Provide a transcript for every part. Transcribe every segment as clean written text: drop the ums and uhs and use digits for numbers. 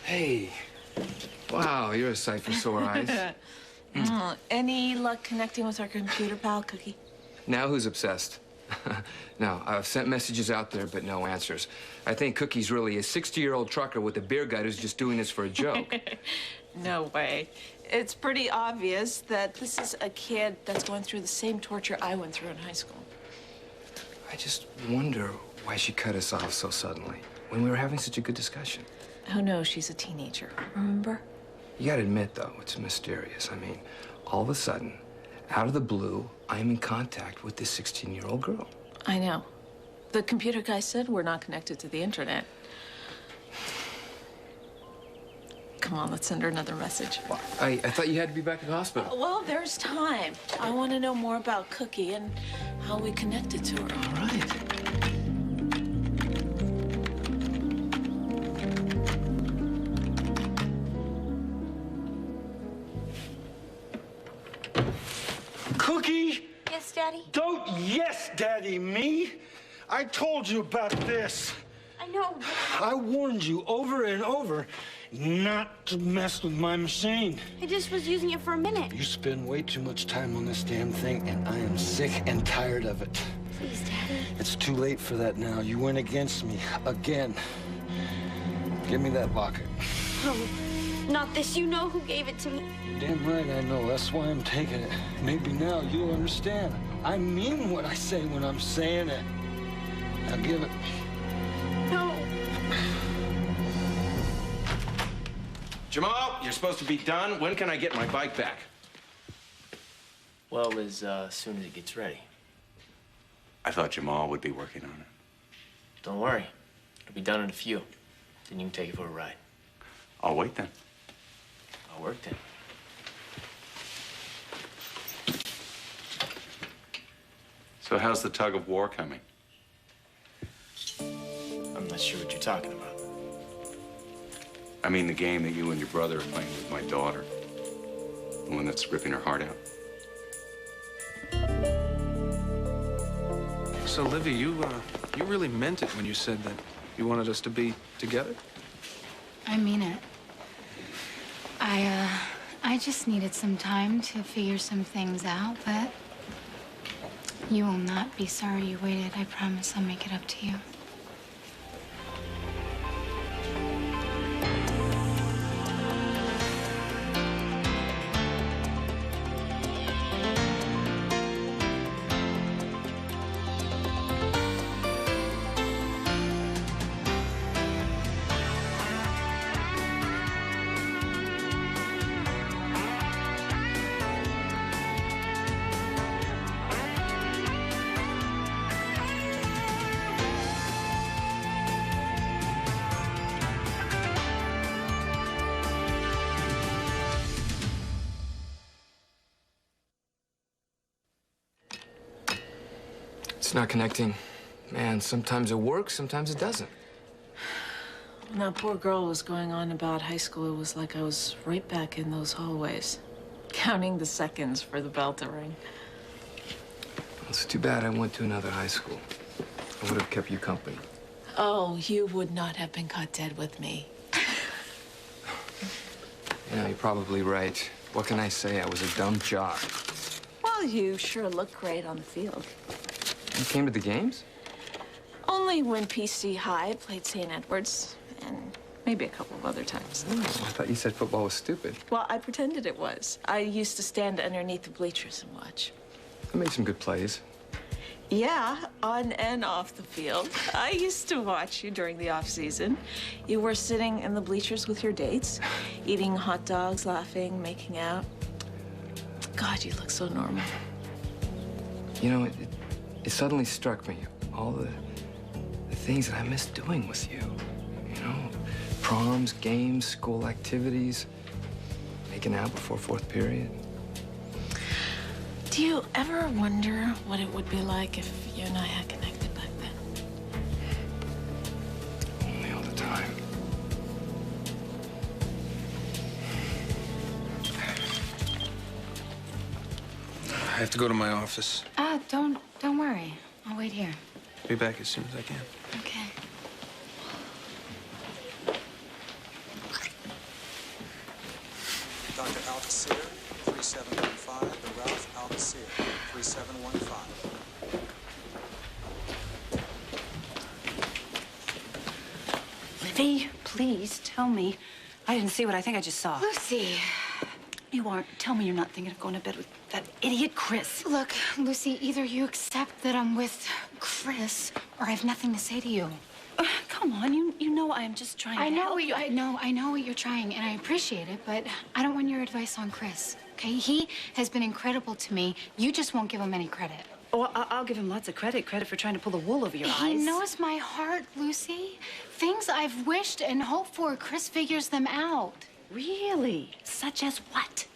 Hey. Wow, you're a sight for sore eyes. Any luck connecting with our computer pal, Cookie? Now who's obsessed? No, I've sent messages out there, but no answers. I think Cookie's really a 60-year-old trucker with a beer gut who's just doing this for a joke. No way. It's pretty obvious that this is a kid that's going through the same torture I went through in high school. I just wonder why she cut us off so suddenly when we were having such a good discussion. Who knows? She's a teenager, remember? You gotta admit, though, it's mysterious. I mean, all of a sudden, out of the blue, I am in contact with this 16-year-old girl. I know. The computer guy said we're not connected to the internet. Come on, let's send her another message. I thought you had to be back at the hospital. Well, there's time. I want to know more about Cookie and how we connected to her. All right. Cookie? Yes, Daddy? Don't yes, Daddy, me. I told you about this. I know. I warned you over and over not to mess with my machine. I just was using it for a minute. You spend way too much time on this damn thing, and I am sick and tired of it. Please, Daddy. It's too late for that now. You went against me again. Give me that vodka. Oh, not this. You know who gave it to me. Damn right I know. That's why I'm taking it. Maybe now you'll understand. I mean what I say when I'm saying it. Now give it. No. Jamal, you're supposed to be done. When can I get my bike back? Well, as soon as it gets ready. I thought Jamal would be working on it. Don't worry. It'll be done in a few. Then you can take it for a ride. I'll wait then. I'll work then. So how's the tug of war coming? I'm not sure what you're talking about. I mean the game that you and your brother are playing with my daughter. The one that's ripping her heart out. So, Livy, you really meant it when you said that you wanted us to be together? I mean it. I just needed some time to figure some things out, but you will not be sorry you waited. I promise I'll make it up to you. It's not connecting. Man, sometimes it works, sometimes it doesn't. When that poor girl was going on about high school, it was like I was right back in those hallways, counting the seconds for the bell to ring. It's too bad I went to another high school. I would have kept you company. Oh, you would not have been caught dead with me. Yeah, you're probably right. What can I say? I was a dumb jock. Well, you sure look great on the field. You came to the games? Only when PC High played St. Edward's, and maybe a couple of other times. Oh, I thought you said football was stupid. Well, I pretended it was. I used to stand underneath the bleachers and watch. I made some good plays. Yeah, on and off the field. I used to watch you during the off-season. You were sitting in the bleachers with your dates, eating hot dogs, laughing, making out. God, you look so normal. You know, it suddenly struck me, all the things that I miss doing with you. You know, proms, games, school activities, making out before fourth period. Do you ever wonder what it would be like if you and I had connected back then? Only all the time. I have to go to my office. Don't worry. I'll wait here. Be back as soon as I can. Okay. Dr. Altair, 3715. The Ralph Altair, 3715. Livy, please tell me. I didn't see what I think I just saw. Lucy. You aren't. Tell me you're not thinking of going to bed with that idiot Chris. Look, Lucy, either you accept that I'm with Chris or I have nothing to say to you. Come on, you know I'm just trying to help you. I know what you're trying, and I appreciate it, but I don't want your advice on Chris, okay? He has been incredible to me. You just won't give him any credit. Oh, I'll give him lots of credit for trying to pull the wool over your eyes. He knows my heart, Lucy. Things I've wished and hoped for, Chris figures them out. Really? Such as what?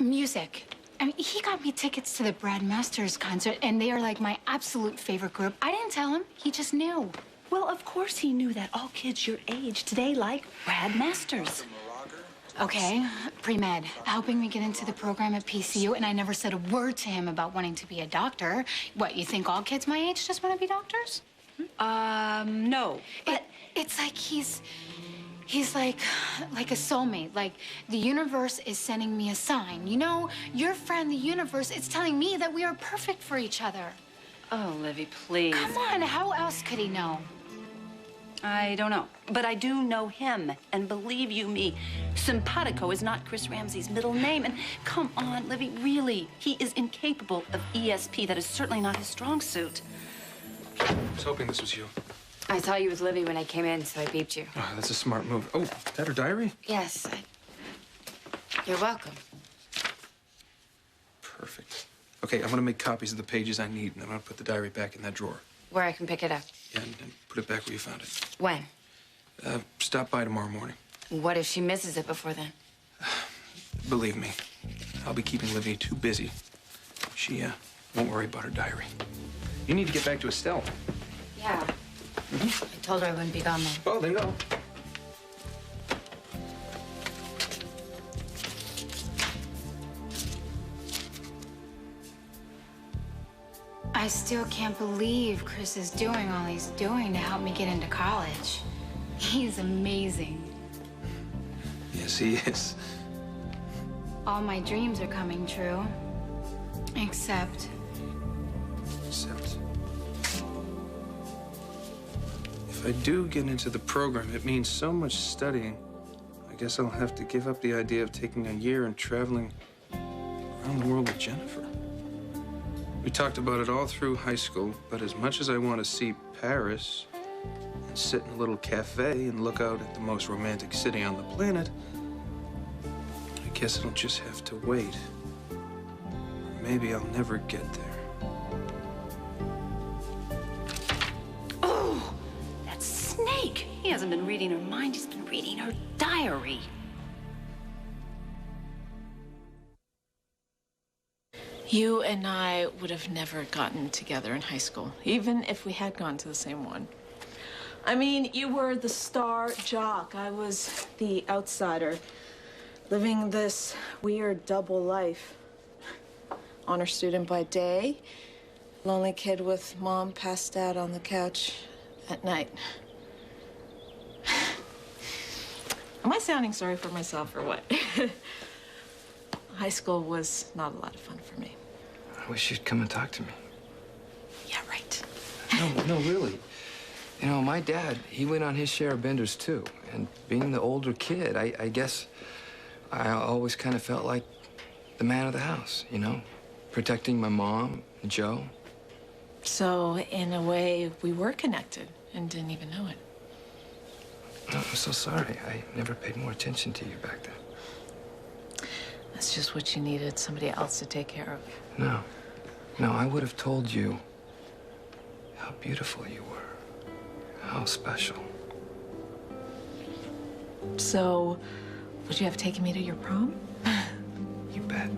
Music. I mean, he got me tickets to the Brad Masters concert, and they are like my absolute favorite group. I didn't tell him. He just knew. Well, of course he knew that. All kids your age today like Brad Masters. Okay, pre-med, helping me get into the program at PCU, and I never said a word to him about wanting to be a doctor. What, you think all kids my age just want to be doctors? No. But it's like he's like a soulmate. Like the universe is sending me a sign. You know, your friend, the universe, is telling me that we are perfect for each other. Oh, Livy, please. Come on, how else could he know? I don't know, but I do know him, and believe you me, simpatico is not Chris Ramsey's middle name, and come on, Livy, really, he is incapable of ESP. That is certainly not his strong suit. I was hoping this was you. I saw you with Livy when I came in, so I beeped you. Oh, that's a smart move. Oh, is that her diary? Yes, You're welcome. Perfect. Okay, I'm gonna make copies of the pages I need, and I'm gonna put the diary back in that drawer. Where I can pick it up. Yeah, and put it back where you found it. When? Stop by tomorrow morning. What if she misses it before then? Believe me, I'll be keeping Livy too busy. She won't worry about her diary. You need to get back to Estelle. Yeah. I told her I wouldn't be gone long. Well, then go. I still can't believe Chris is doing all he's doing to help me get into college. He's amazing. Yes, he is. All my dreams are coming true. Except... If I do get into the program, it means so much studying. I guess I'll have to give up the idea of taking a year and traveling around the world with Jennifer. We talked about it all through high school, but as much as I want to see Paris and sit in a little cafe and look out at the most romantic city on the planet, I guess it'll just have to wait. Or maybe I'll never get there. Oh, that snake! He hasn't been reading her mind, he's been reading her diary. You and I would have never gotten together in high school, even if we had gone to the same one. I mean, you were the star jock. I was the outsider, living this weird double life. Honor student by day, lonely kid with mom passed out on the couch at night. Am I sounding sorry for myself or what? High school was not a lot of fun for me. I wish you'd come and talk to me. Yeah, right. No, really. You know, my dad, he went on his share of benders, too. And being the older kid, I guess I always kind of felt like the man of the house, you know? Protecting my mom and Joe. So, in a way, we were connected and didn't even know it. No, I'm so sorry. I never paid more attention to you back then. That's just what you needed, somebody else to take care of. No, I would have told you how beautiful you were, how special. So, would you have taken me to your prom? You bet.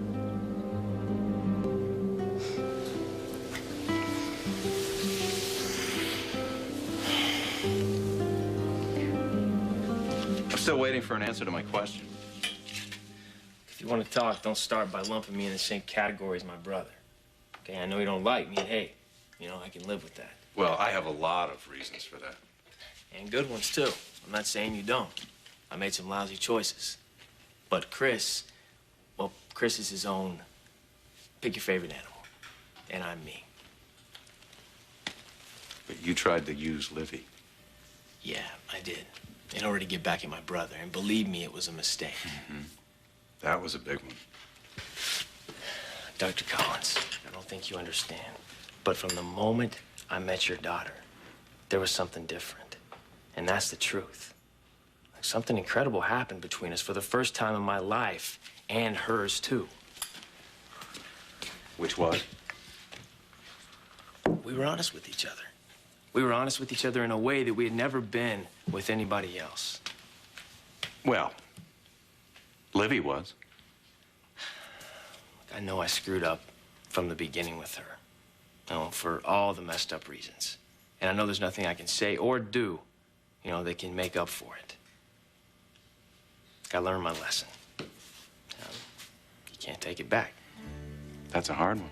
I'm still waiting for an answer to my question. If you want to talk, don't start by lumping me in the same category as my brother. Okay, I know you don't like me, and hey, you know, I can live with that. Well, I have a lot of reasons for that. And good ones, too. I'm not saying you don't. I made some lousy choices. But Chris, well, Chris is his own, pick your favorite animal, and I'm me. But you tried to use Livy. Yeah, I did, in order to get back at my brother, and believe me, it was a mistake. Mm-hmm. That was a big one. Dr. Collins, I don't think you understand, but from the moment I met your daughter, there was something different, and that's the truth. Like, something incredible happened between us for the first time in my life, and hers too. Which was? We were honest with each other. We were honest with each other in a way that we had never been with anybody else. Well, Livy was. I know I screwed up from the beginning with her. You know, for all the messed up reasons. And I know there's nothing I can say or do, you know, that can make up for it. I learned my lesson. You can't take it back. That's a hard one.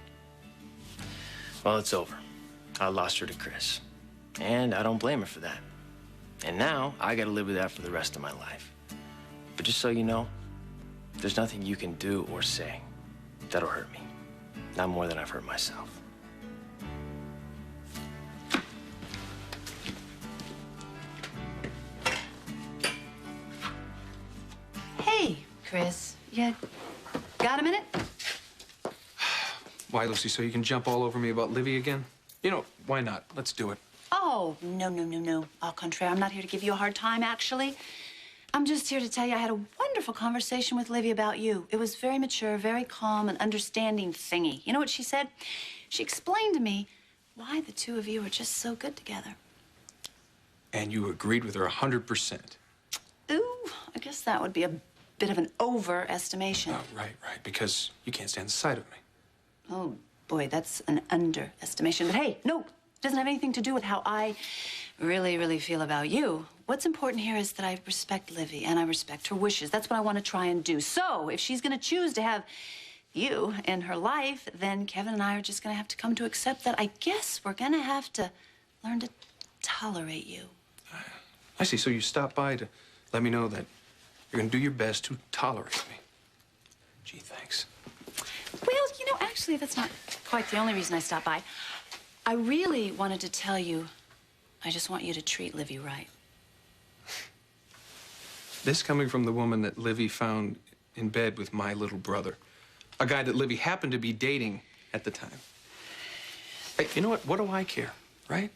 Well, it's over. I lost her to Chris. And I don't blame her for that. And now I gotta live with that for the rest of my life. But just so you know, there's nothing you can do or say that'll hurt me. Not more than I've hurt myself. Hey, Chris. You got a minute? Why, Lucy, so you can jump all over me about Livy again? You know, why not? Let's do it. Oh, no. Au contraire, I'm not here to give you a hard time, actually. I'm just here to tell you I had a wonderful conversation with Livy about you. It was very mature, very calm, and understanding thingy. You know what she said? She explained to me why the two of you are just so good together. And you agreed with her 100%. Ooh, I guess that would be a bit of an overestimation. Oh, right, because you can't stand the sight of me. Oh, boy, that's an underestimation. But hey, no, it doesn't have anything to do with how I really feel about you. What's important here is that I respect Livy and I respect her wishes. That's what I want to try and do. So if she's going to choose to have you in her life, then Kevin and I are just going to have to come to accept that. I guess we're going to have to learn to tolerate you. I see, so you stopped by to let me know that you're going to do your best to tolerate me. Gee, thanks. Well, you know, actually, that's not quite the only reason I stopped by. I really wanted to tell you, I just want you to treat Livy right. This coming from the woman that Livy found in bed with my little brother. A guy that Livy happened to be dating at the time. Hey, you know what? What do I care, right?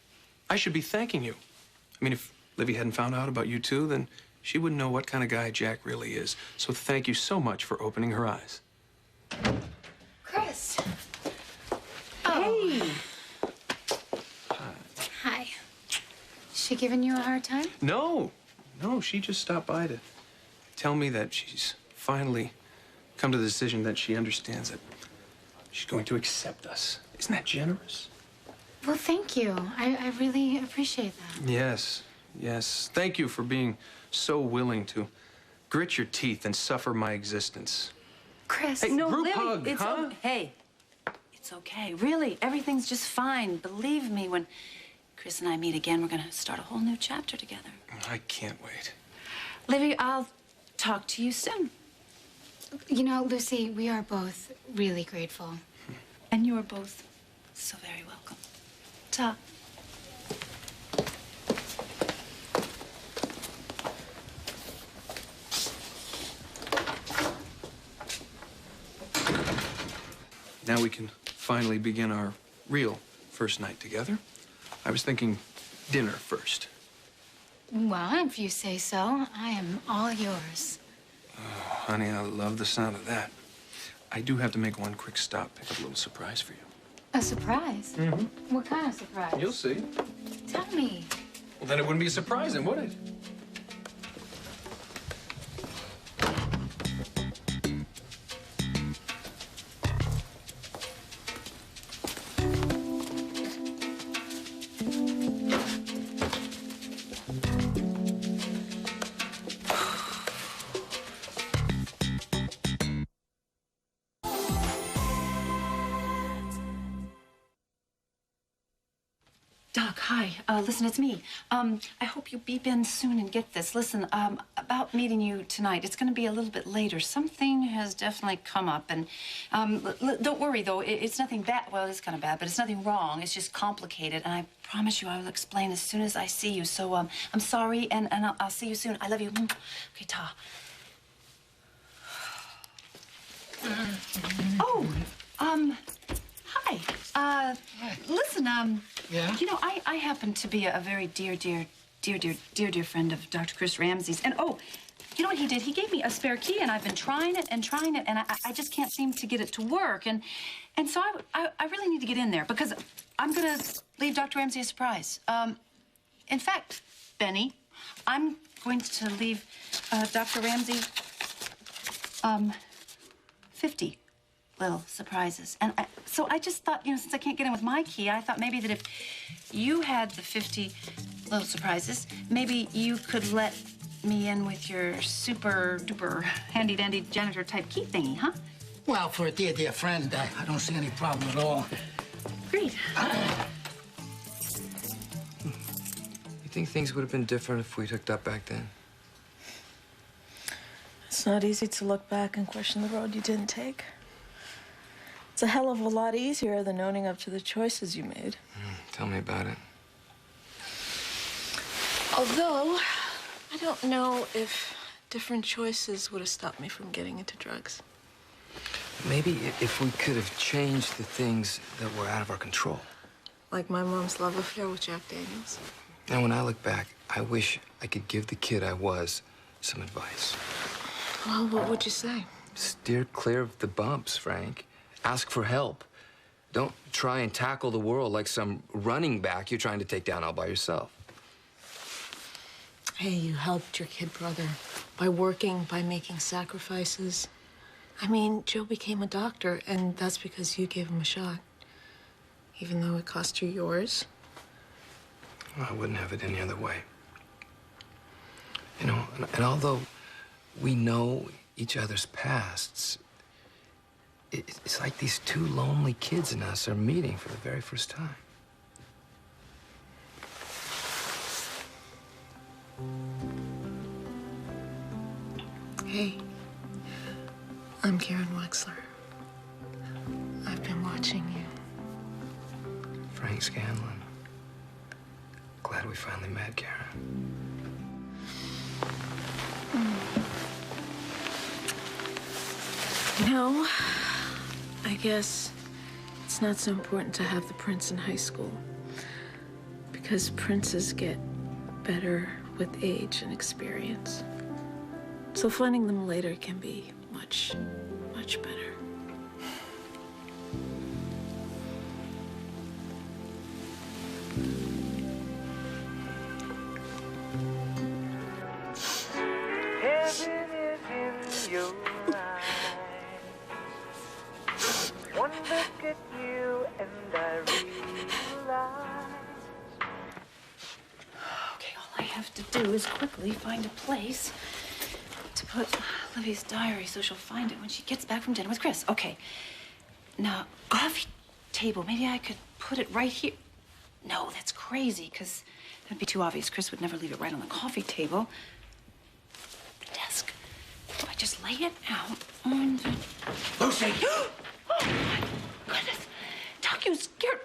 I should be thanking you. I mean, if Livy hadn't found out about you two, then she wouldn't know what kind of guy Jack really is. So thank you so much for opening her eyes. Chris. Hey. Hi. She giving you a hard time? No, she just stopped by to tell me that she's finally come to the decision that she understands that she's going to accept us. Isn't that generous? Well, thank you. I really appreciate that. Yes. Thank you for being so willing to grit your teeth and suffer my existence. Chris. Hey, No, group Livy, hug, it's huh? Hey, it's okay. Really, everything's just fine. Believe me, when Chris and I meet again, we're gonna start a whole new chapter together. I can't wait. Livy, I'll talk to you soon. You know, Lucy, we are both really grateful. And you are both so very welcome. Ta. Now we can finally begin our real first night together. I was thinking dinner first. Well, if you say so, I am all yours. Oh, honey, I love the sound of that. I do have to make one quick stop, pick up a little surprise for you. A surprise? Mm-hmm. What kind of surprise? You'll see. Tell me. Well, then it wouldn't be surprising, would it? Doc, hi. Listen, it's me. I hope you beep in soon and get this. Listen, about meeting you tonight, it's going to be a little bit later. Something has definitely come up, and don't worry, though. It's nothing bad. Well, it's kind of bad, but it's nothing wrong. It's just complicated, and I promise you I will explain as soon as I see you. So, I'm sorry, and I'll see you soon. I love you. Okay, ta. Oh, hi. Listen, Yeah? you know, I happen to be a very dear friend of Dr. Chris Ramsey's. And, oh, you know what he did? He gave me a spare key, and I've been trying it, and I just can't seem to get it to work. And so I really need to get in there, because I'm going to leave Dr. Ramsey a surprise. In fact, Benny, I'm going to leave Dr. Ramsey 50 little surprises. And so I just thought, you know, since I can't get in with my key, I thought maybe that if you had the 50 little surprises, maybe you could let me in with your super duper handy dandy janitor type key thingy, huh? Well, for a dear friend, I don't see any problem at all. Great. You think things would have been different if we'd hooked up back then? It's not easy to look back and question the road you didn't take. It's a hell of a lot easier than owning up to the choices you made. Tell me about it. Although, I don't know if different choices would have stopped me from getting into drugs. Maybe if we could have changed the things that were out of our control. Like my mom's love affair with Jack Daniels. Now, when I look back, I wish I could give the kid I was some advice. Well, what would you say? Steer clear of the bumps, Frank. Ask for help. Don't try and tackle the world like some running back you're trying to take down all by yourself. Hey, you helped your kid brother by working, by making sacrifices. I mean, Joe became a doctor, and that's because you gave him a shot. Even though it cost you yours. Well, I wouldn't have it any other way. You know, and although we know each other's pasts, it's like these two lonely kids in us are meeting for the very first time. Hey, I'm Karen Wexler. I've been watching you. Frank Scanlon. Glad we finally met, Karen. No, I guess it's not so important to have the prince in high school, because princes get better with age and experience. So finding them later can be much better. Heaven is in your one look at you and I realize. Okay, all I have to do is quickly find a place to put Livy's diary so she'll find it when she gets back from dinner with Chris. Okay. Now, coffee table. Maybe I could put it right here. No, that's crazy, because that'd be too obvious. Chris would never leave it right on the coffee table. The desk. Do I just lay it out on the... Lucy! Oh, my goodness. Doc, you scared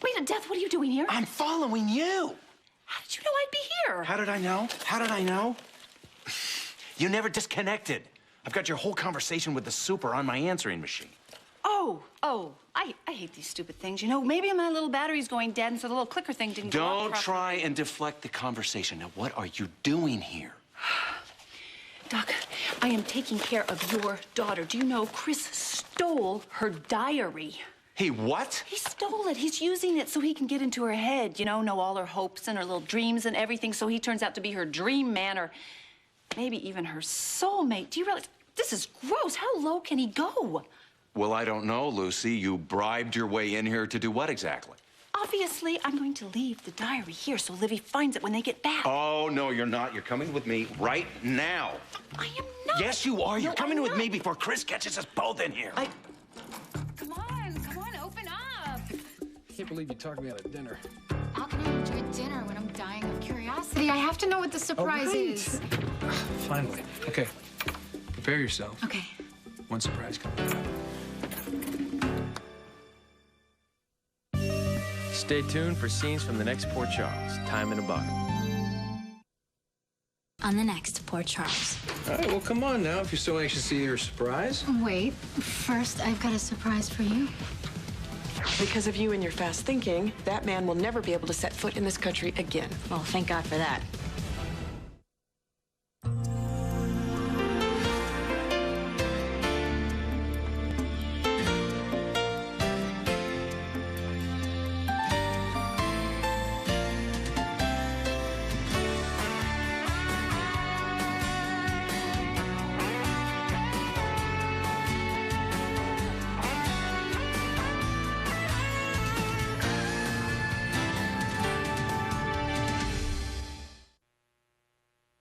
me to death. What are you doing here? I'm following you. How did you know I'd be here? How did I know? How did I know? You never disconnected. I've got your whole conversation with the super on my answering machine. Oh, I hate these stupid things. You know, maybe my little battery's going dead, and so the little clicker thing didn't go off Don't properly. try and deflect the conversation. Now, what are you doing here? Doc, I am taking care of your daughter. Do you know Chris stole her diary? He what? He stole it. He's using it so he can get into her head, you know all her hopes and her little dreams and everything, so he turns out to be her dream man or maybe even her soulmate. Do you realize? This is gross. How low can he go? Well, I don't know, Lucy. You bribed your way in here to do what exactly? Obviously, I'm going to leave the diary here so Livy finds it when they get back. Oh, no, you're not. You're coming with me right now. I am not. Yes, you are. You're No, coming I'm with not. me before Chris catches us both in here. Come on, open up. I can't believe you talked me out of dinner. How can I dinner when I'm dying of curiosity. I have to know what the surprise is. Finally. Okay. Prepare yourself. Okay. One surprise coming up. Stay tuned for scenes from the next Port Charles. Time in a bottle. On the next Port Charles. All right, well, come on now, if you're so anxious to see your surprise. Wait, first I've got a surprise for you. Because of you and your fast thinking, that man will never be able to set foot in this country again. Well, thank God for that.